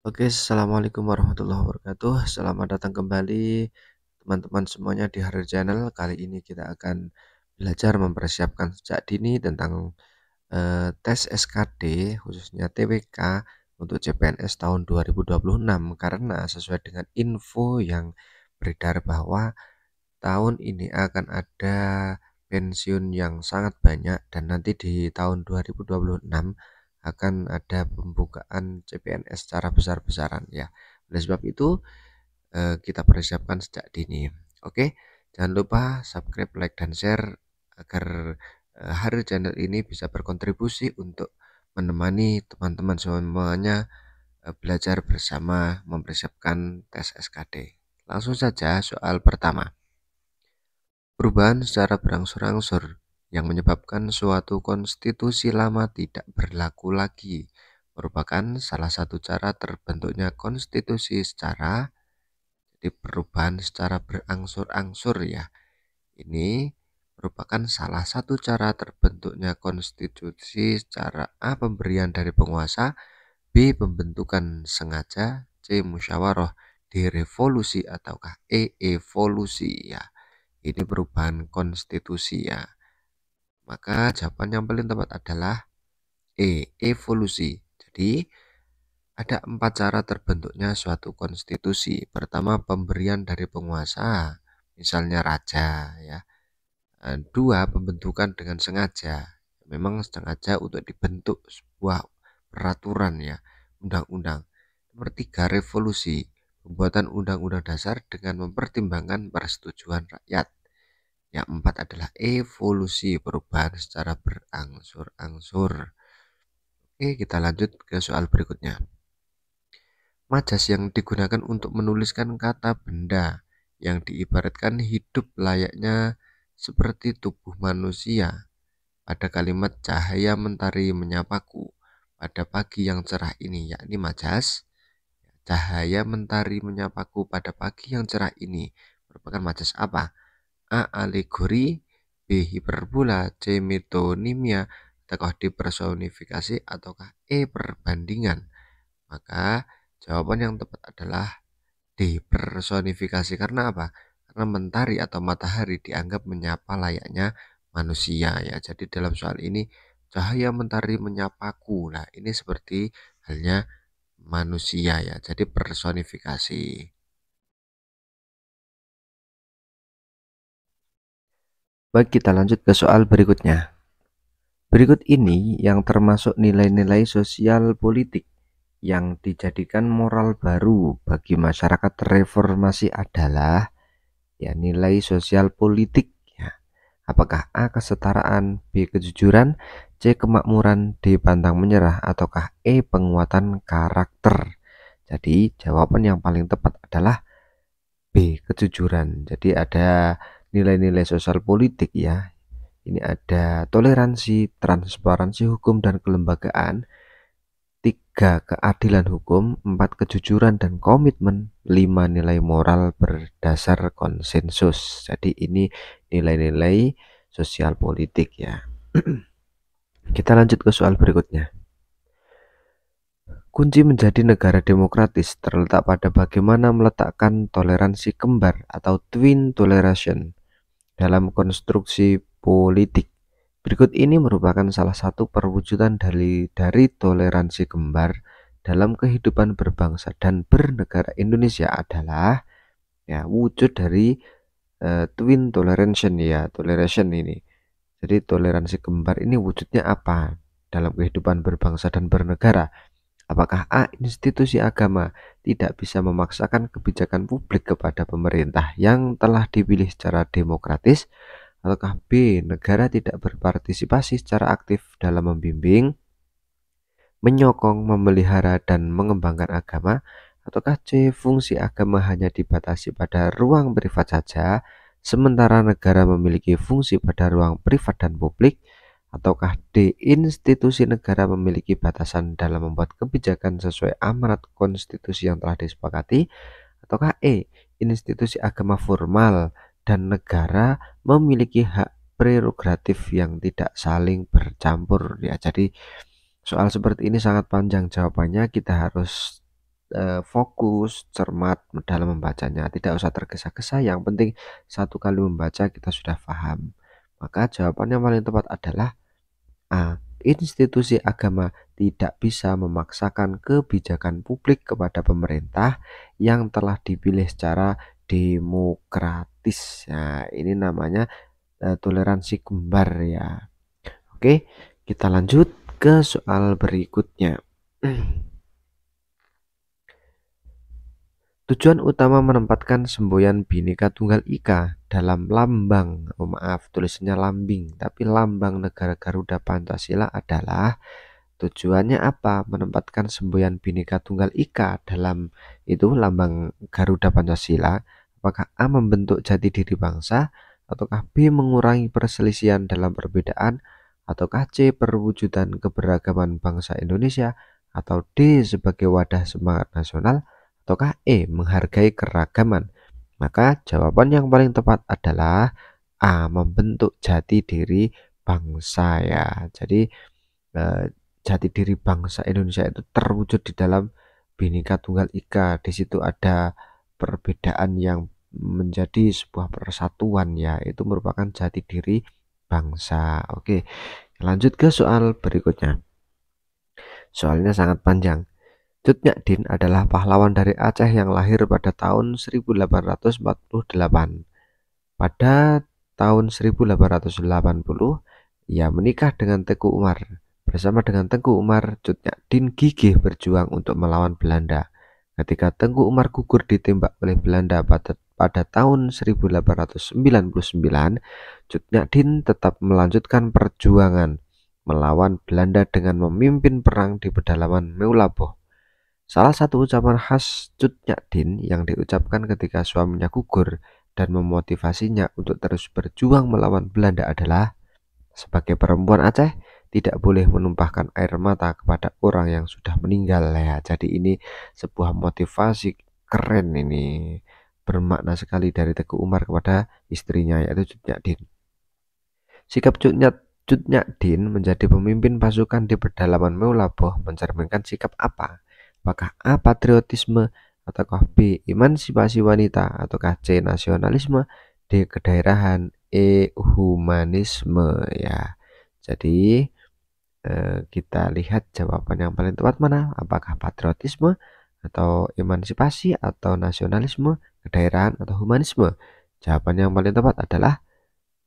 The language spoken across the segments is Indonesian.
Oke, assalamualaikum warahmatullahi wabarakatuh. Selamat datang kembali teman-teman semuanya di Harir Channel. Kali ini kita akan belajar mempersiapkan sejak dini tentang tes SKD khususnya TWK untuk CPNS tahun 2026 karena sesuai dengan info yang beredar bahwa tahun ini akan ada pensiun yang sangat banyak dan nanti di tahun 2026 akan ada pembukaan CPNS secara besar-besaran ya. Oleh sebab itu kita persiapkan sejak dini. Oke, jangan lupa subscribe, like, dan share agar Harir Channel ini bisa berkontribusi untuk menemani teman-teman semuanya belajar bersama mempersiapkan tes SKD. Langsung saja soal pertama. Perubahan secara berangsur-angsur yang menyebabkan suatu konstitusi lama tidak berlaku lagi merupakan salah satu cara terbentuknya konstitusi secara jadi perubahan secara berangsur-angsur ya. Ini merupakan salah satu cara terbentuknya konstitusi secara A. Pemberian dari penguasa, B. Pembentukan sengaja, C. Musyawarah, D. Revolusi ataukah E. Evolusi ya. Ini perubahan konstitusi ya. Maka jawaban yang paling tepat adalah E. Evolusi. Jadi ada 4 cara terbentuknya suatu konstitusi. Pertama, pemberian dari penguasa, misalnya raja ya. 2, pembentukan dengan sengaja. Memang sengaja untuk dibentuk sebuah peraturan ya, undang-undang. Nomor 3, revolusi, pembuatan undang-undang dasar dengan mempertimbangkan persetujuan rakyat. Yang 4 adalah evolusi, perubahan secara berangsur-angsur. Oke, kita lanjut ke soal berikutnya. Majas yang digunakan untuk menuliskan kata benda yang diibaratkan hidup layaknya seperti tubuh manusia. Pada kalimat cahaya mentari menyapaku pada pagi yang cerah ini, yakni majas. Cahaya mentari menyapaku pada pagi yang cerah ini merupakan majas apa? A. Alegori, B. Hiperbola, C. Metonimia, ataukah D. Personifikasi, ataukah E. Perbandingan. Maka jawaban yang tepat adalah D. Personifikasi. Karena apa? Karena mentari atau matahari dianggap menyapa layaknya manusia ya. Jadi dalam soal ini cahaya mentari menyapaku. Nah, ini seperti halnya manusia ya. Jadi personifikasi. Baik, kita lanjut ke soal berikutnya. Berikut ini yang termasuk nilai-nilai sosial politik yang dijadikan moral baru bagi masyarakat reformasi adalah ya nilai sosial politik ya. Apakah A. kesetaraan, B. kejujuran, C. kemakmuran, D. pantang menyerah, ataukah E. penguatan karakter. Jadi jawaban yang paling tepat adalah B. kejujuran. Jadi ada nilai-nilai sosial politik ya. Ini ada toleransi, transparansi hukum dan kelembagaan, 3 keadilan hukum, 4 kejujuran dan komitmen, 5 nilai moral berdasar konsensus. Jadi ini nilai-nilai sosial politik ya. Kita lanjut ke soal berikutnya. Kunci menjadi negara demokratis terletak pada bagaimana meletakkan toleransi kembar atau twin toleration dalam konstruksi politik. Berikut ini merupakan salah satu perwujudan dari toleransi kembar dalam kehidupan berbangsa dan bernegara. Indonesia adalah ya wujud dari twin toleration ya, toleration ini. Jadi toleransi kembar ini wujudnya apa dalam kehidupan berbangsa dan bernegara? Apakah A. institusi agama tidak bisa memaksakan kebijakan publik kepada pemerintah yang telah dipilih secara demokratis, ataukah B. negara tidak berpartisipasi secara aktif dalam membimbing, menyokong, memelihara, dan mengembangkan agama, ataukah C. fungsi agama hanya dibatasi pada ruang privat saja, sementara negara memiliki fungsi pada ruang privat dan publik, ataukah D. institusi negara memiliki batasan dalam membuat kebijakan sesuai amanat konstitusi yang telah disepakati, ataukah E. institusi agama formal dan negara memiliki hak prerogatif yang tidak saling bercampur ya. Jadi soal seperti ini sangat panjang jawabannya, kita harus fokus, cermat dalam membacanya, tidak usah tergesa-gesa, yang penting satu kali membaca kita sudah paham. Maka jawaban yang paling tepat adalah A. Institusi agama tidak bisa memaksakan kebijakan publik kepada pemerintah yang telah dipilih secara demokratis. Nah, ini namanya toleransi kembar ya. Oke, kita lanjut ke soal berikutnya. Tujuan utama menempatkan semboyan Bhinneka Tunggal Ika dalam lambang, tulisannya lambing, tapi lambang negara Garuda Pancasila adalah tujuannya apa? Menempatkan semboyan Bhinneka Tunggal Ika dalam itu lambang Garuda Pancasila. Apakah A. membentuk jati diri bangsa, ataukah B. mengurangi perselisihan dalam perbedaan, ataukah C. perwujudan keberagaman bangsa Indonesia, atau D. sebagai wadah semangat nasional, ataukah E. menghargai keragaman? Maka jawaban yang paling tepat adalah A. membentuk jati diri bangsa ya. Jadi jati diri bangsa Indonesia itu terwujud di dalam Bhinneka Tunggal Ika. Di situ ada perbedaan yang menjadi sebuah persatuan ya. Itu merupakan jati diri bangsa. Oke, lanjut ke soal berikutnya. Soalnya sangat panjang. Cut Nyak Dien adalah pahlawan dari Aceh yang lahir pada tahun 1848. Pada tahun 1880, ia menikah dengan Tengku Umar. Bersama dengan Tengku Umar, Cut Nyak Dien gigih berjuang untuk melawan Belanda. Ketika Tengku Umar gugur ditembak oleh Belanda pada tahun 1899, Cut Nyak Dien tetap melanjutkan perjuangan melawan Belanda dengan memimpin perang di pedalaman Meulaboh. Salah satu ucapan khas Cut Nyak Dien yang diucapkan ketika suaminya gugur dan memotivasinya untuk terus berjuang melawan Belanda adalah, sebagai perempuan Aceh tidak boleh menumpahkan air mata kepada orang yang sudah meninggal ya. Jadi ini sebuah motivasi keren, ini bermakna sekali dari Teguh Umar kepada istrinya yaitu Cut Nyak Dien. Sikap Cut Nyak Dien menjadi pemimpin pasukan di pedalaman Meulaboh mencerminkan sikap apa? Apakah A. patriotisme, ataukah B. emansipasi wanita, ataukah C. nasionalisme, D. kedaerahan, E. humanisme ya. Jadi kita lihat jawaban yang paling tepat mana? Apakah patriotisme, atau emansipasi, atau nasionalisme, kedaerahan, atau humanisme? Jawaban yang paling tepat adalah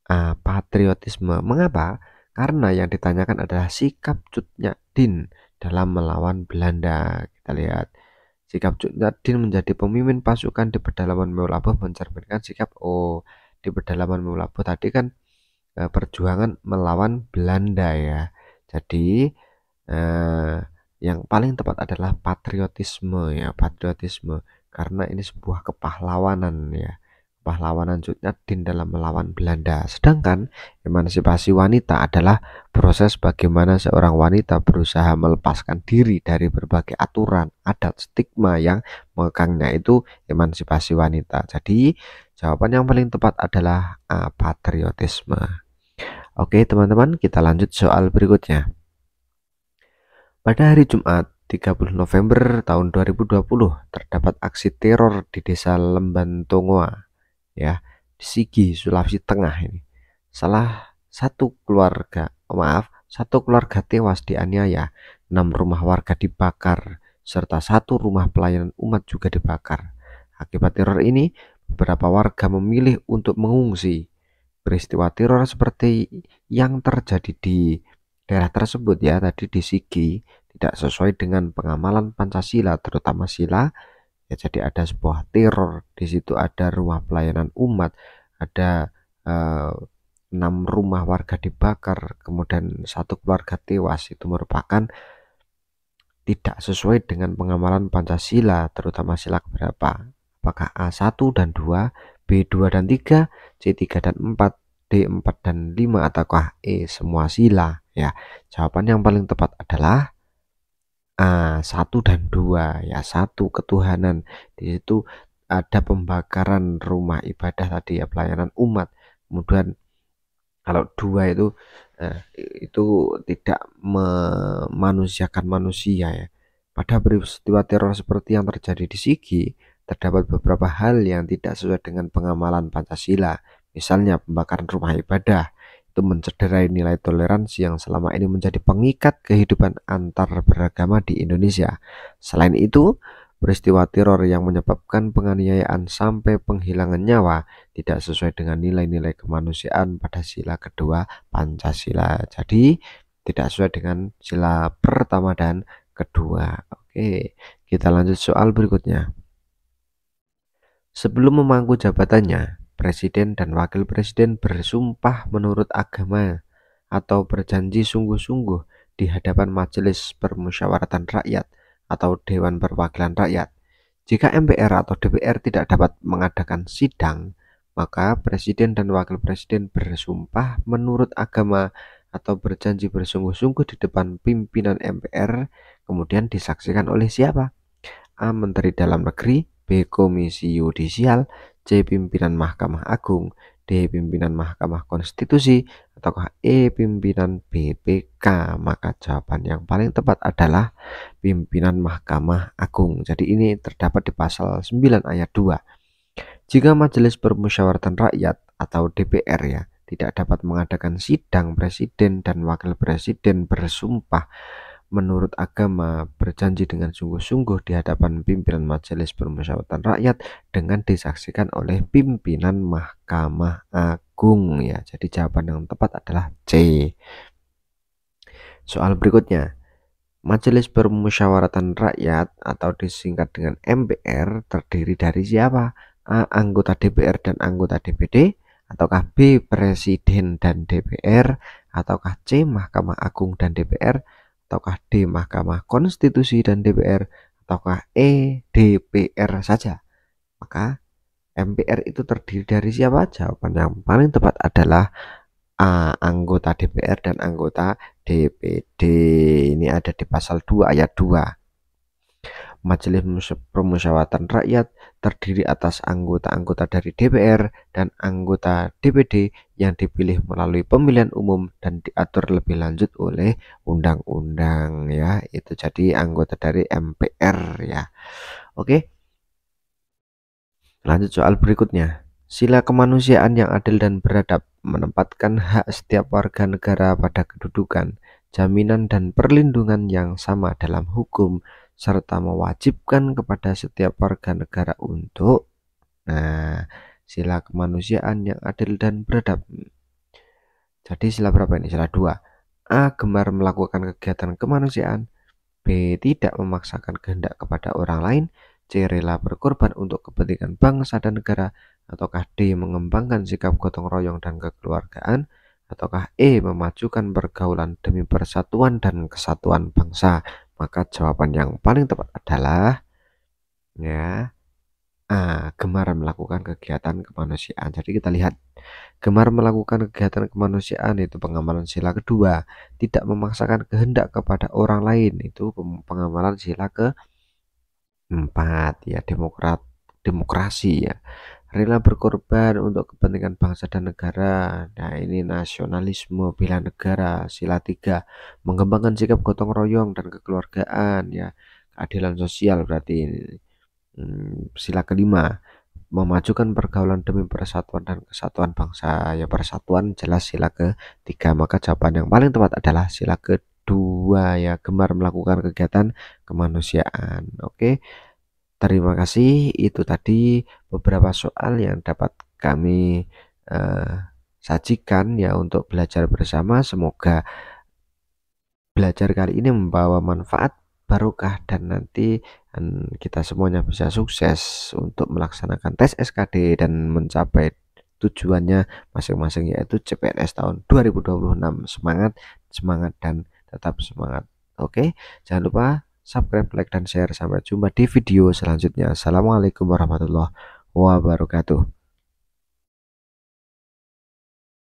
A. patriotisme. Mengapa? Karena yang ditanyakan adalah sikap Cut Nyak Dien dalam melawan Belanda. Kita lihat, sikap Cut Nyak Dien menjadi pemimpin pasukan di pedalaman Meulaboh mencerminkan sikap di pedalaman Meulaboh tadi kan perjuangan melawan Belanda ya. Jadi yang paling tepat adalah patriotisme ya, patriotisme, karena ini sebuah kepahlawanan ya. Pahlawanan Cut Nyak Dien dalam melawan Belanda. Sedangkan emansipasi wanita adalah proses bagaimana seorang wanita berusaha melepaskan diri dari berbagai aturan, adat, stigma yang mengekangnya, itu emansipasi wanita. Jadi jawaban yang paling tepat adalah A. patriotisme. Oke teman-teman, kita lanjut soal berikutnya. Pada hari Jumat 30 November tahun 2020 terdapat aksi teror di desa Lembantongoa ya, di Sigi, Sulawesi Tengah ini. Satu keluarga tewas dianiaya, 6 rumah warga dibakar, serta 1 rumah pelayanan umat juga dibakar. Akibat teror ini, beberapa warga memilih untuk mengungsi. Peristiwa teror seperti yang terjadi di daerah tersebut ya, tadi di Sigi, tidak sesuai dengan pengamalan Pancasila, terutama sila. Ya, jadi ada sebuah teror di situ, ada rumah pelayanan umat, ada 6 rumah warga dibakar, kemudian 1 keluarga tewas. Itu merupakan tidak sesuai dengan pengamalan Pancasila, terutama sila keberapa? Apakah A1 dan 2, B2 dan 3, C3 dan 4, D4 dan 5, ataukah E semua sila ya? Jawaban yang paling tepat adalah A1 dan 2 ya. 1 ketuhanan, di situ ada pembakaran rumah ibadah tadi ya, pelayanan umat. Kemudian kalau 2 itu tidak memanusiakan manusia ya. Pada peristiwa teror seperti yang terjadi di Sigi, terdapat beberapa hal yang tidak sesuai dengan pengamalan Pancasila. Misalnya pembakaran rumah ibadah, itu mencederai nilai toleransi yang selama ini menjadi pengikat kehidupan antar beragama di Indonesia. Selain itu, peristiwa teror yang menyebabkan penganiayaan sampai penghilangan nyawa tidak sesuai dengan nilai-nilai kemanusiaan pada sila kedua Pancasila. Jadi, tidak sesuai dengan sila pertama dan kedua. Oke, kita lanjut soal berikutnya. Sebelum memangku jabatannya, presiden dan wakil presiden bersumpah menurut agama atau berjanji sungguh-sungguh di hadapan Majelis Permusyawaratan Rakyat atau Dewan Perwakilan Rakyat. Jika MPR atau DPR tidak dapat mengadakan sidang, maka presiden dan wakil presiden bersumpah menurut agama atau berjanji bersungguh-sungguh di depan pimpinan MPR, kemudian disaksikan oleh siapa? A. Menteri Dalam Negeri, B. Komisi Yudisial, C. Pimpinan Mahkamah Agung, D. Pimpinan Mahkamah Konstitusi, ataukah E. Pimpinan BPK. Maka jawaban yang paling tepat adalah pimpinan Mahkamah Agung. Jadi ini terdapat di pasal 9 ayat 2. Jika Majelis Permusyawaratan Rakyat atau DPR ya tidak dapat mengadakan sidang, presiden dan wakil presiden bersumpah menurut agama berjanji dengan sungguh-sungguh di hadapan pimpinan Majelis Permusyawaratan Rakyat dengan disaksikan oleh pimpinan Mahkamah Agung ya. Jadi jawaban yang tepat adalah C. Soal berikutnya. Majelis Permusyawaratan Rakyat atau disingkat dengan MPR terdiri dari siapa? A. Anggota DPR dan anggota DPD, ataukah B. Presiden dan DPR, ataukah C. Mahkamah Agung dan DPR, ataukah D. Mahkamah Konstitusi dan DPR, ataukah E. DPR saja. Maka MPR itu terdiri dari siapa? Jawaban yang paling tepat adalah A. Anggota DPR dan anggota DPD. Ini ada di pasal 2 ayat 2. Majelis Permusyawaratan Rakyat terdiri atas anggota-anggota dari DPR dan anggota DPD yang dipilih melalui pemilihan umum dan diatur lebih lanjut oleh undang-undang ya. Itu jadi anggota dari MPR ya. Oke. Lanjut soal berikutnya. Sila kemanusiaan yang adil dan beradab menempatkan hak setiap warga negara pada kedudukan, jaminan dan perlindungan yang sama dalam hukum, serta mewajibkan kepada setiap warga negara untuk sila kemanusiaan yang adil dan beradab. Jadi sila berapa ini? Sila 2. A. Gemar melakukan kegiatan kemanusiaan, B. Tidak memaksakan kehendak kepada orang lain, C. Rela berkorban untuk kepentingan bangsa dan negara, ataukah D. Mengembangkan sikap gotong royong dan kekeluargaan, ataukah E. Memajukan pergaulan demi persatuan dan kesatuan bangsa. Maka jawaban yang paling tepat adalah ya A. Gemar melakukan kegiatan kemanusiaan. Jadi kita lihat gemar melakukan kegiatan kemanusiaan itu pengamalan sila kedua, tidak memaksakan kehendak kepada orang lain itu pengamalan sila keempat ya, demokrasi ya, rela berkorban untuk kepentingan bangsa dan negara. Nah ini nasionalisme bela negara sila 3, mengembangkan sikap gotong royong dan kekeluargaan ya, keadilan sosial berarti ini. Sila kelima, memajukan pergaulan demi persatuan dan kesatuan bangsa ya, persatuan jelas sila ketiga. Maka jawaban yang paling tepat adalah sila kedua ya, gemar melakukan kegiatan kemanusiaan. Oke, terima kasih. Itu tadi beberapa soal yang dapat kami sajikan ya untuk belajar bersama. Semoga belajar kali ini membawa manfaat barokah dan nanti kita semuanya bisa sukses untuk melaksanakan tes SKD dan mencapai tujuannya masing-masing yaitu CPNS tahun 2026. Semangat, semangat dan tetap semangat. Oke, jangan lupa subscribe, like dan share. Sampai jumpa di video selanjutnya. Assalamualaikum warahmatullahi wabarakatuh.